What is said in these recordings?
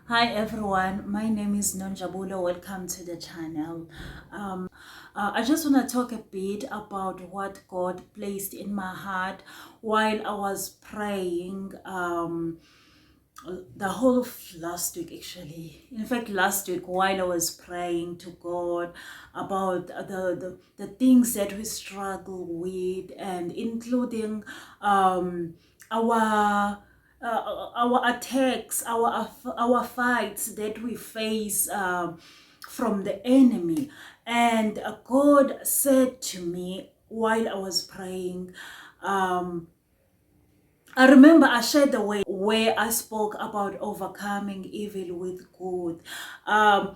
Hi everyone, my name is Nonjabulo. Welcome to the channel. I just want to talk a bit about what God placed in my heart while I was praying the whole of last week, actually. In fact, last week while I was praying to God about the things that we struggle with, and including our our attacks, our fights that we face from the enemy. And God said to me while I was praying, I remember I shared the way where I spoke about overcoming evil with good. Um,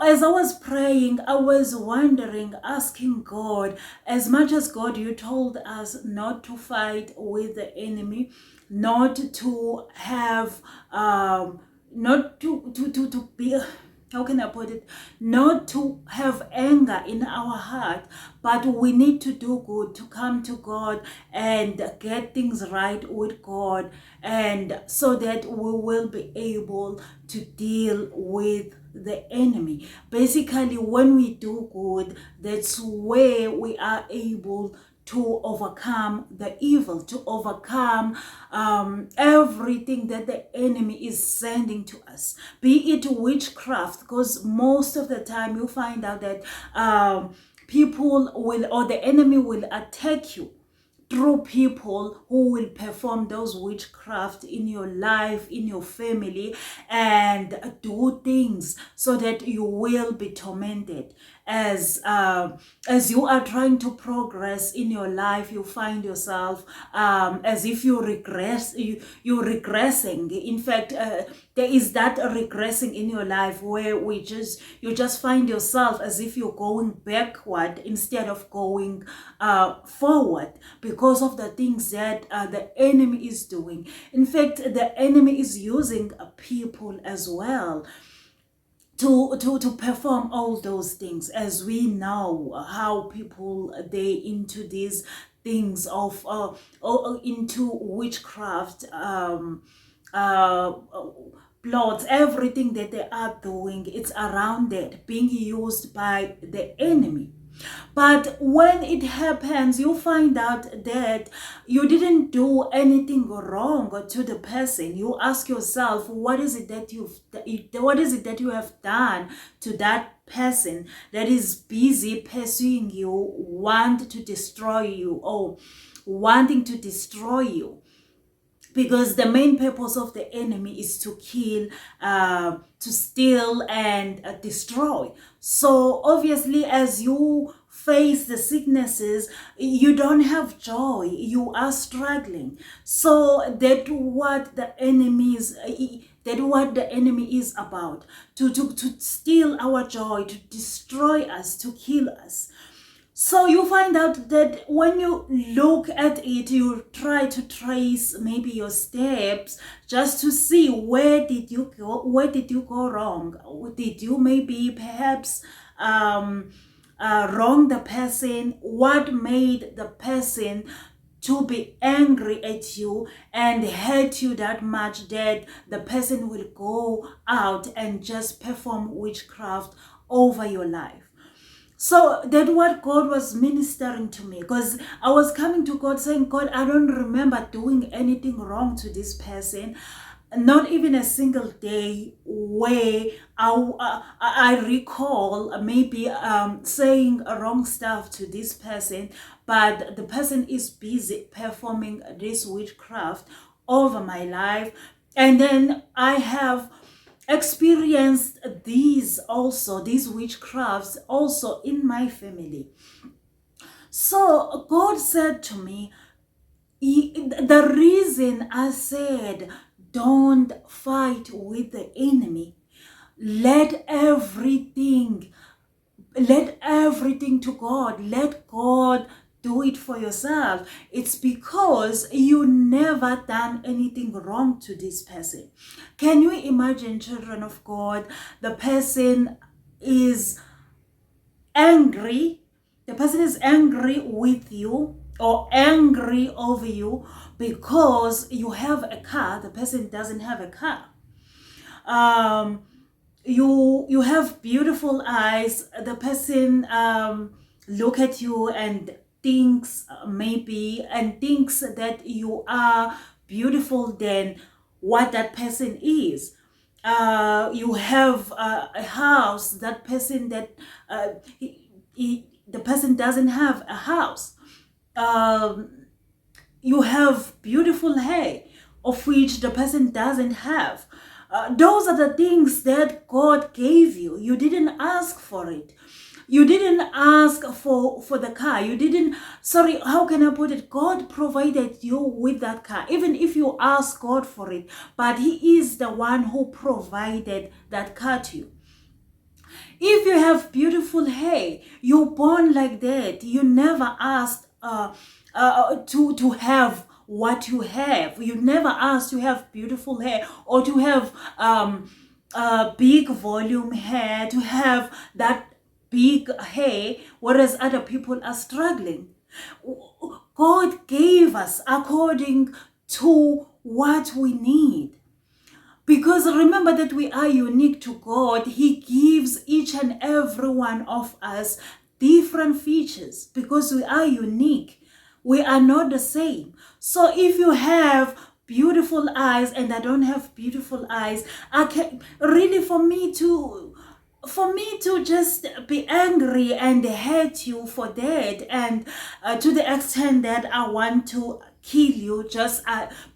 as I was praying, I was wondering, asking God, as much as God, you told us not to fight with the enemy, not to have, not to be, how can I put it? Not to have anger in our heart, but we need to do good, to come to God and get things right with God, and so that we will be able to deal with the enemy. Basically, when we do good, that's where we are able to overcome the evil, to overcome everything that the enemy is sending to us, be it witchcraft, because most of the time you find out that people will, or the enemy will attack you through people who will perform those witchcraft in your life, in your family, and do things so that you will be tormented. As you are trying to progress in your life, you find yourself as if you regress, you're regressing. In fact, there is that regressing in your life where you just find yourself as if you're going backward instead of going forward, because of the things that the enemy is doing. In fact, the enemy is using people as well to perform all those things, as we know how people they into these things of into witchcraft, uh plots, everything that they are doing, it's around it being used by the enemy. But when it happens, you find out that you didn't do anything wrong to the person. You ask yourself, what is it that you have done to that person that is busy pursuing you, want to destroy you, or wanting to destroy you? Because the main purpose of the enemy is to kill, to steal, and destroy. So obviously, as you face the sicknesses, you don't have joy, you are struggling. So that what the enemy is about, to steal our joy, to destroy us, to kill us. So you find out that when you look at it, you try to trace maybe your steps just to see where did you go wrong? Did you maybe perhaps wrong the person? What made the person to be angry at you and hate you that much that the person will go out and just perform witchcraft over your life? So that what God was ministering to me, because I was coming to God saying, God, I don't remember doing anything wrong to this person. Not even a single day where I recall maybe saying wrong stuff to this person, but the person is busy performing this witchcraft over my life. And then I have experienced these witchcrafts also in my family. So God said to me, the reason I said don't fight with the enemy, let everything to God. Let God do it for yourself. It's because you never done anything wrong to this person. Can you imagine, children of God, the person is angry, with you or angry over you because you have a car, the person doesn't have a car. You have beautiful eyes. The person look at you and thinks thinks that you are beautiful than what that person is. You have a house. That person that the person doesn't have a house. You have beautiful hair, of which the person doesn't have. Those are the things that God gave you. You didn't ask for it. You didn't ask for the car. You didn't, sorry, how can I put it? God provided you with that car, even if you ask God for it. But He is the one who provided that car to you. If you have beautiful hair, you're born like that. You never asked to have what you have. You never asked to have beautiful hair or to have big volume hair, to have that big hair, whereas other people are struggling. God gave us according to what we need. Because remember that we are unique to God. He gives each and every one of us different features because we are unique. We are not the same. So if you have beautiful eyes and I don't have beautiful eyes, I can really for me to just be angry and hate you for that, and to the extent that I want to kill you just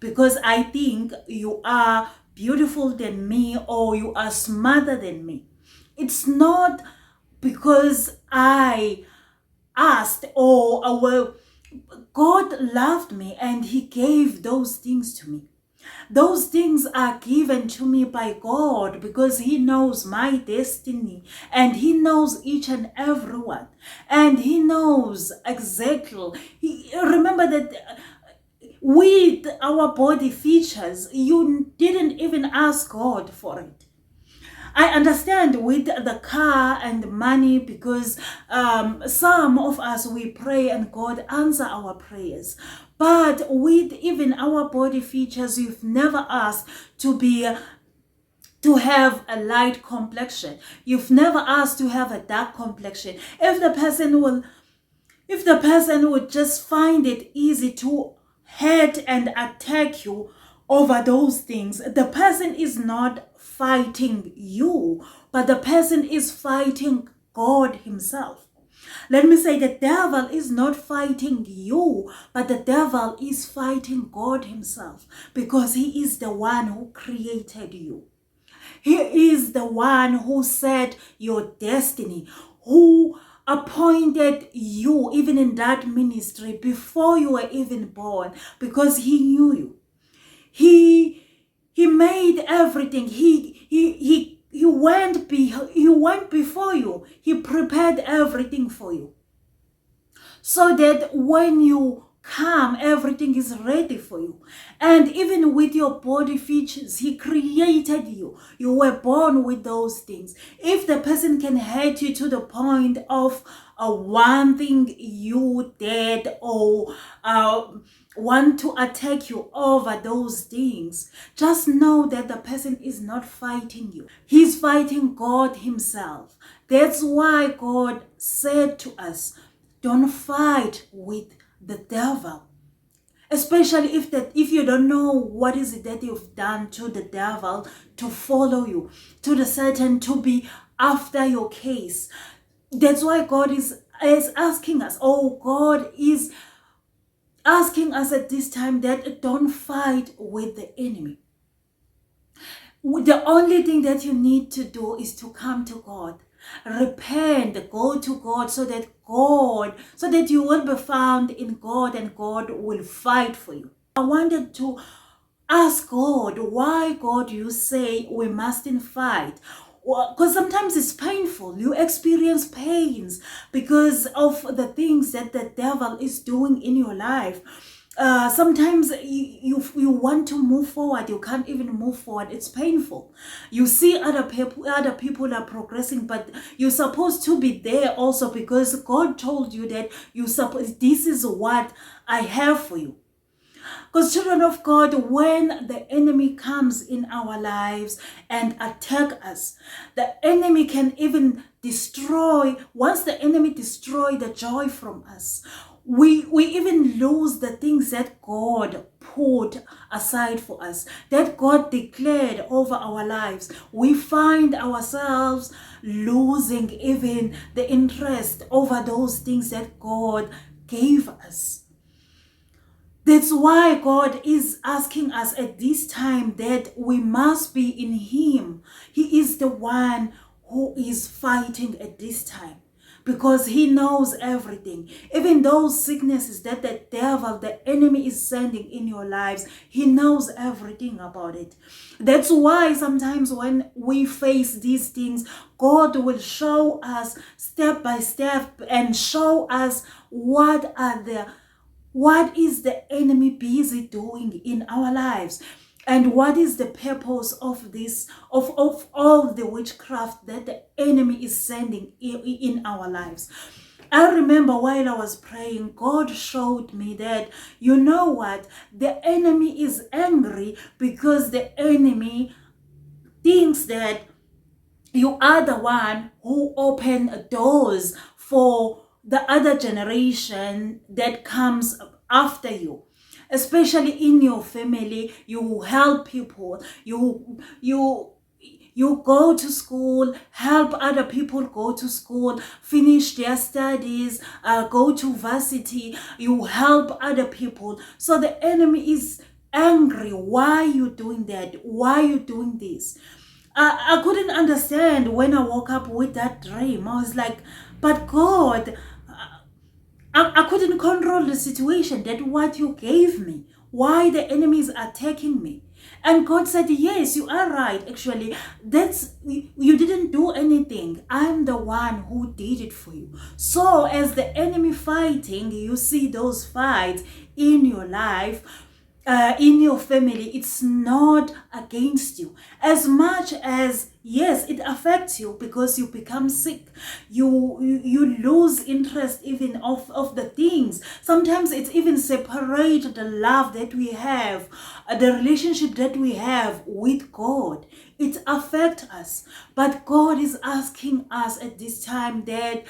because I think you are beautiful than me or you are smarter than me. It's not because I asked or well, God loved me and He gave those things to me. Those things are given to me by God because He knows my destiny and He knows each and every one. And He knows exactly. Remember that with our body features, you didn't even ask God for it. I understand with the car and money because some of us, we pray and God answer our prayers. But with even our body features, you've never asked to have a light complexion. You've never asked to have a dark complexion. If the person would just find it easy to hate and attack you over those things, the person is not fighting you, but the person is fighting God Himself. Let me say, the devil is not fighting you, but the devil is fighting God Himself because He is the one who created you. He is the one who set your destiny, who appointed you even in that ministry before you were even born, because He knew you. He made everything. He went before you. He prepared everything for you, so that when you come, everything is ready for you. And even with your body features, He created you. You were born with those things. If the person can hate you to the point of one thing you did or want to attack you over those things, just know that the person is not fighting you. He's fighting God Himself. That's why God said to us, don't fight with the devil. Especially if you don't know what is it that you've done to the devil to follow you, to the Satan to be after your case. That's why God is asking us. Oh, God is asking us at this time that don't fight with the enemy. The only thing that you need to do is to come to God. Repent, go to God so that you will be found in God and God will fight for you. I wanted to ask God, why, God, you say we mustn't fight? Because sometimes it's painful. You experience pains because of the things that the devil is doing in your life. Sometimes you want to move forward, you can't even move forward. It's painful. You see other people are progressing, but you're supposed to be there also because God told you that this is what I have for you. Because children of God, when the enemy comes in our lives and attack us, the enemy can even destroy, once the enemy destroy the joy from us, we even lose the things that God put aside for us, that God declared over our lives. We find ourselves losing even the interest over those things that God gave us. That's why God is asking us at this time that we must be in Him. He is the one who is fighting at this time, because He knows everything. Even those sicknesses that the devil, the enemy is sending in your lives, He knows everything about it. That's why sometimes when we face these things, God will show us step by step and show us what is the enemy busy doing in our lives, and what is the purpose of this, of all the witchcraft that the enemy is sending in our lives. I remember while I was praying, God showed me that, you know what, the enemy is angry because the enemy thinks that you are the one who open doors for the other generation that comes after you. Especially in your family, you help people, you go to school, help other people go to school, finish their studies, go to varsity, you help other people. So the enemy is angry. Why are you doing that? Why are you doing this? I couldn't understand when I woke up with that dream. I was like, but God, I couldn't control the situation. That what you gave me. Why the enemy is attacking me? And God said, yes, you are right. Actually, you didn't do anything. I'm the one who did it for you. So as the enemy fighting, you see those fights in your life, in your family, it's not against you. As much as, yes, it affects you because you become sick, you lose interest even of the things. Sometimes it's even separate the love that we have, the relationship that we have with God. It affects us. But God is asking us at this time that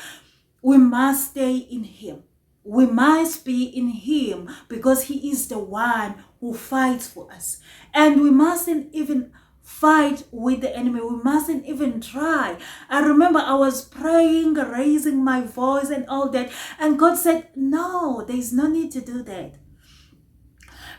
we must stay in Him. We must be in Him because He is the one who fights for us. And we mustn't even fight with the enemy. We mustn't even try. I remember I was praying, raising my voice and all that. And God said, no, there's no need to do that.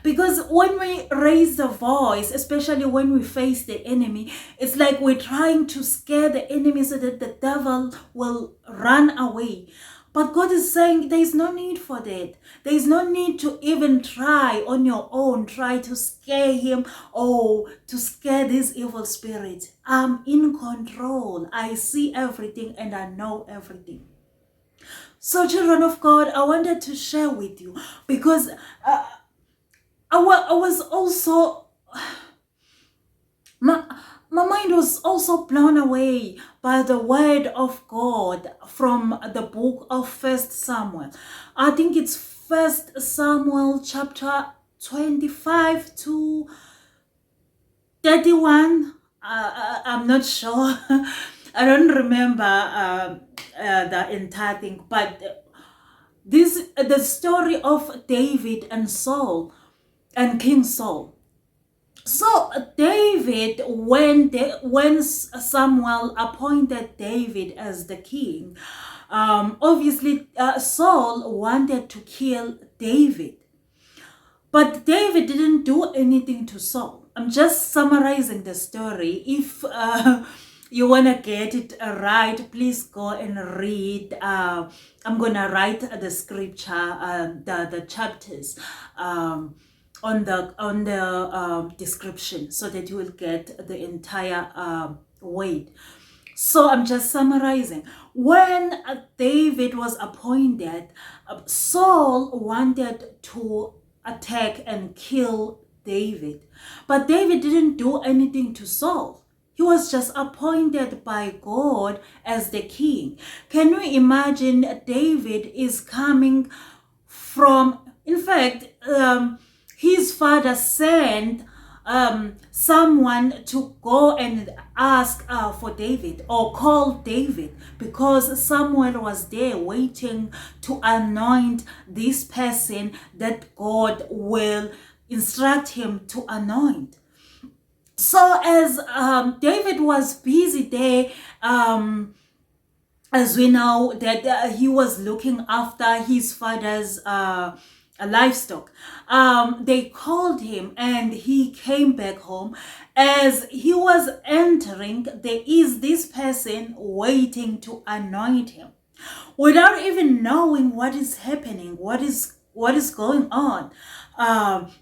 Because when we raise the voice, especially when we face the enemy, it's like we're trying to scare the enemy so that the devil will run away. But God is saying there is no need for that. There is no need to even try on your own, try to scare him or to scare this evil spirit. I'm in control. I see everything and I know everything. So children of God, I wanted to share with you because I was also, my mind was also blown away by the word of God from the book of 1 Samuel. I think it's 1 Samuel chapter 25 to 31. I'm not sure. I don't remember the entire thing, but the story of David and Saul and King Saul. So David, when Samuel appointed David as the king, obviously Saul wanted to kill David. But David didn't do anything to Saul. I'm just summarizing the story. If you want to get it right, please go and read. I'm going to write the scripture, the chapters on the description so that you will get the entire weight. So I'm just summarizing. When David was appointed, Saul wanted to attack and kill David. But David didn't do anything to Saul. He was just appointed by God as the king. Can you imagine David is coming from, in fact, his father sent someone to go and ask for David or call David, because Samuel was there waiting to anoint this person that God will instruct him to anoint. So as David was busy there, as we know that he was looking after his father's livestock, they called him and he came back home. As he was entering, there is this person waiting to anoint him, without even knowing what is happening, what is going on.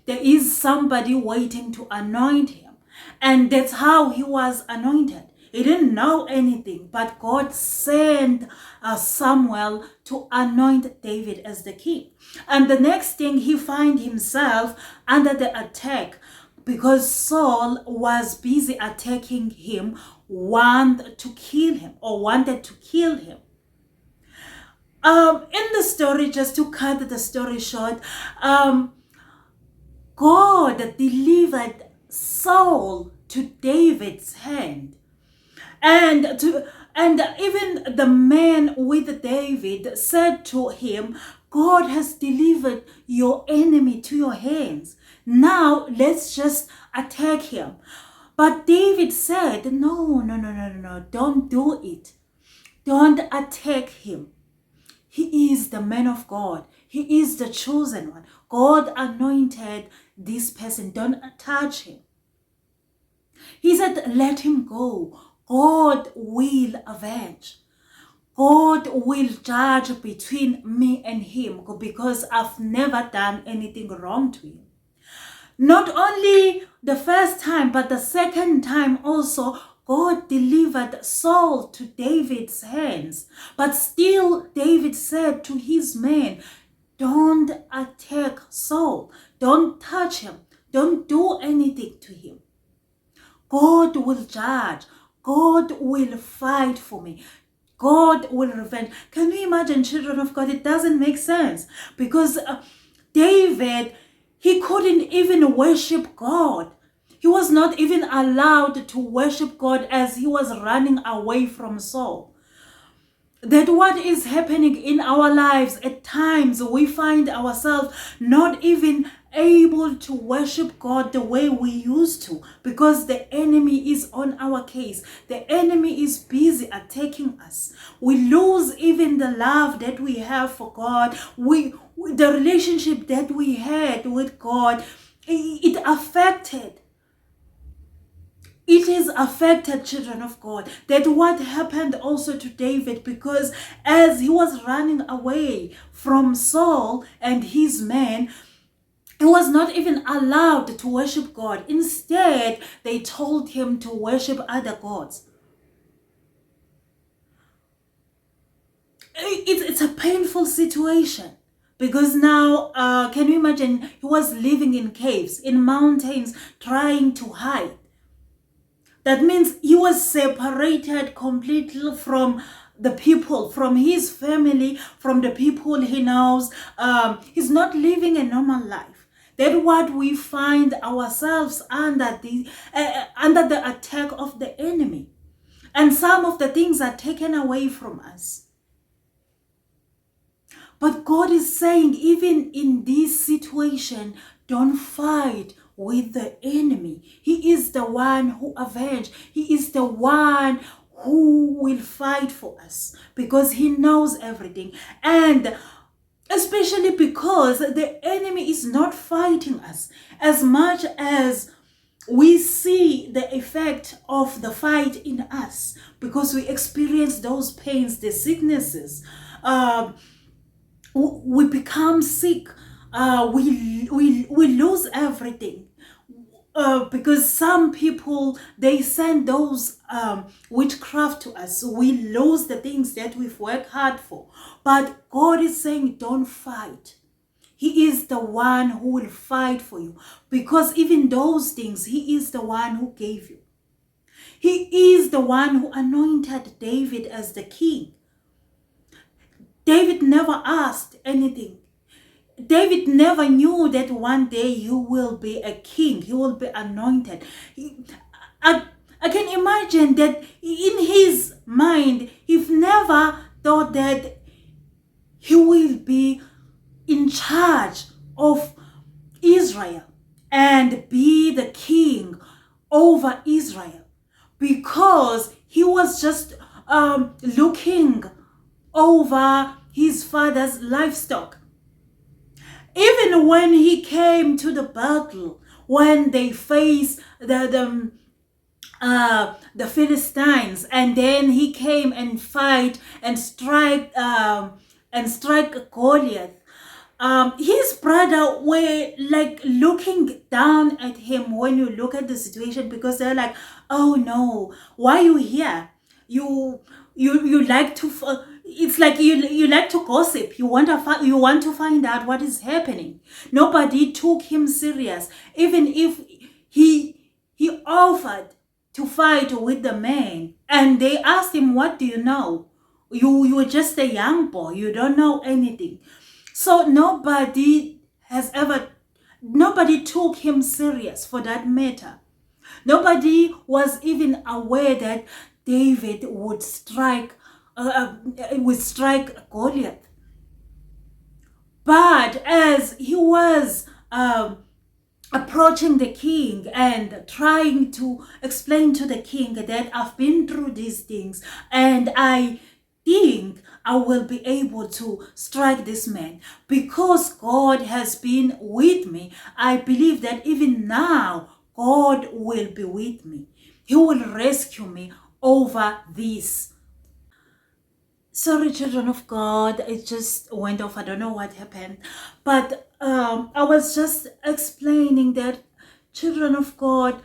There is somebody waiting to anoint him, and that's how he was anointed. He didn't know anything, but God sent Samuel to anoint David as the king. And the next thing, he find himself under the attack, because Saul was busy attacking him, wanted to kill him. In the story, just to cut the story short, God delivered Saul to David's hand. And even the man with David said to him, God has delivered your enemy to your hands. Now let's just attack him. But David said, no, don't do it. Don't attack him. He is the man of God. He is the chosen one. God anointed this person. Don't touch him. He said, let him go. God will avenge. God will judge between me and him, because I've never done anything wrong to him. Not only the first time, but the second time also, God delivered Saul to David's hands. But still, David said to his men, don't attack Saul. Don't touch him. Don't do anything to him. God will judge. God will fight for me. God will revenge. Can you imagine, children of God? It doesn't make sense, because David, he couldn't even worship God. He was not even allowed to worship God as he was running away from Saul. That what is happening in our lives, at times we find ourselves not even able to worship God the way we used to, because the enemy is on our case. The enemy is busy attacking us. We lose even the love that we have for God. The relationship that we had with God, it is affected, children of God. That what happened also to David, because as he was running away from Saul and his men, he was not even allowed to worship God. Instead, they told him to worship other gods. It's a painful situation, because now, can you imagine, he was living in caves, in mountains, trying to hide. That means he was separated completely from the people, from his family, from the people he knows. He's not living a normal life. That's what we find ourselves under the attack of the enemy. And some of the things are taken away from us. But God is saying, even in this situation, don't fight with the enemy. He is the one who avenges. He is the one who will fight for us, because he knows everything. And especially because the enemy is not fighting us as much as we see the effect of the fight in us, because we experience those pains, the sicknesses. We become sick. We lose everything. Because some people, they send those witchcraft to us. We lose the things that we've worked hard for. But God is saying, don't fight. He is the one who will fight for you, because even those things, he is the one who gave you. He is the one who anointed David as the king. David never asked anything. David never knew that one day he will be a king, he will be anointed. I, I can imagine that in his mind, he never thought that he will be in charge of Israel and be the king over Israel, because he was just looking over his father's livestock. Even when he came to the battle, when they faced the Philistines, and then he came and fight and strike Goliath. His brother were like looking down at him when you look at the situation, because they're like, "Oh no, why are you here? You you like to it's like you like to gossip. You want to find out what is happening." Nobody took him serious, even if he offered to fight with the men, and they asked him, "What do you know? You're just a young boy, you don't know anything." So nobody took him serious for that matter. Nobody was even aware that David would strike Goliath. But as he was approaching the king and trying to explain to the king that I've been through these things and I think I will be able to strike this man because God has been with me, I believe that even now God will be with me. He will rescue me over this. Sorry, children of God, it just went off. I don't know what happened. But I was just explaining that, children of God,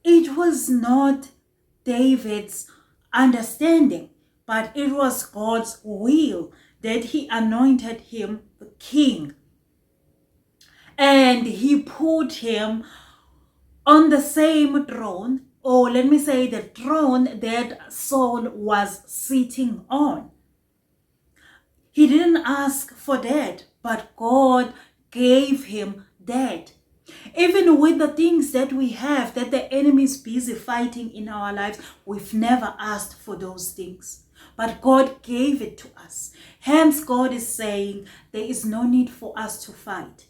it was not David's understanding, but it was God's will that he anointed him king. And he put him on the same throne, or let me say the throne that Saul was sitting on. He didn't ask for that, but God gave him that. Even with the things that we have, that the enemy is busy fighting in our lives, we've never asked for those things. But God gave it to us. Hence, God is saying there is no need for us to fight.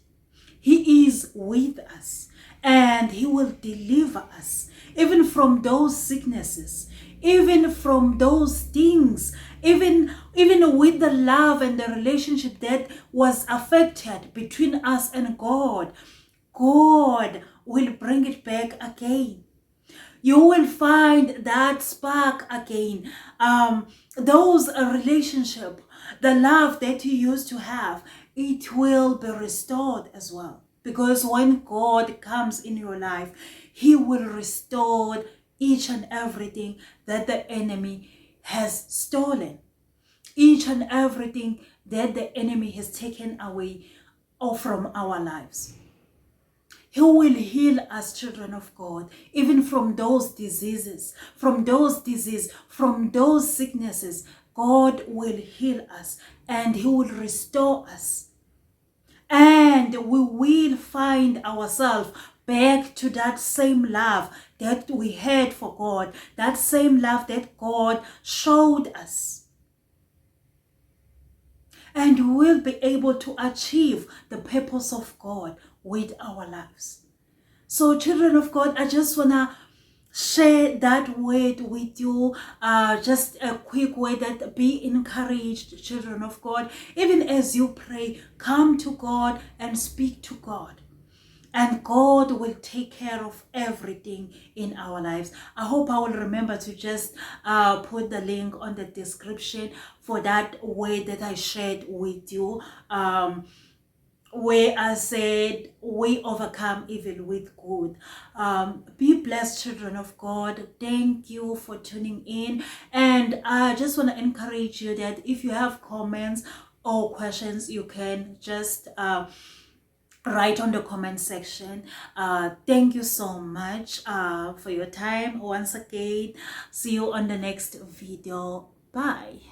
He is with us and He will deliver us even from those sicknesses, even from those things, even with the love and the relationship that was affected between us and God. God will bring it back again. You will find that spark again. Those relationship, the love that you used to have, it will be restored as well. Because when God comes in your life, He will restore each and everything that the enemy has stolen. Each and everything that the enemy has taken away or from our lives. He will heal us, children of God, even from those diseases, from those sicknesses. God will heal us and He will restore us. And we will find ourselves back to that same love that we had for God, that same love that God showed us. And we will be able to achieve the purpose of God with our lives. So, children of God, I just want to share that word with you. Just a quick word that be encouraged, children of God. Even as you pray, come to God and speak to God. And God will take care of everything in our lives. I hope I will remember to just put the link on the description for that word that I shared with you. Where I said we overcome evil with good. Be blessed, children of God. Thank you for tuning in. And I just want to encourage you that if you have comments or questions, you can just write on the comment section. Thank you so much for your time once again. See you on the next video. Bye.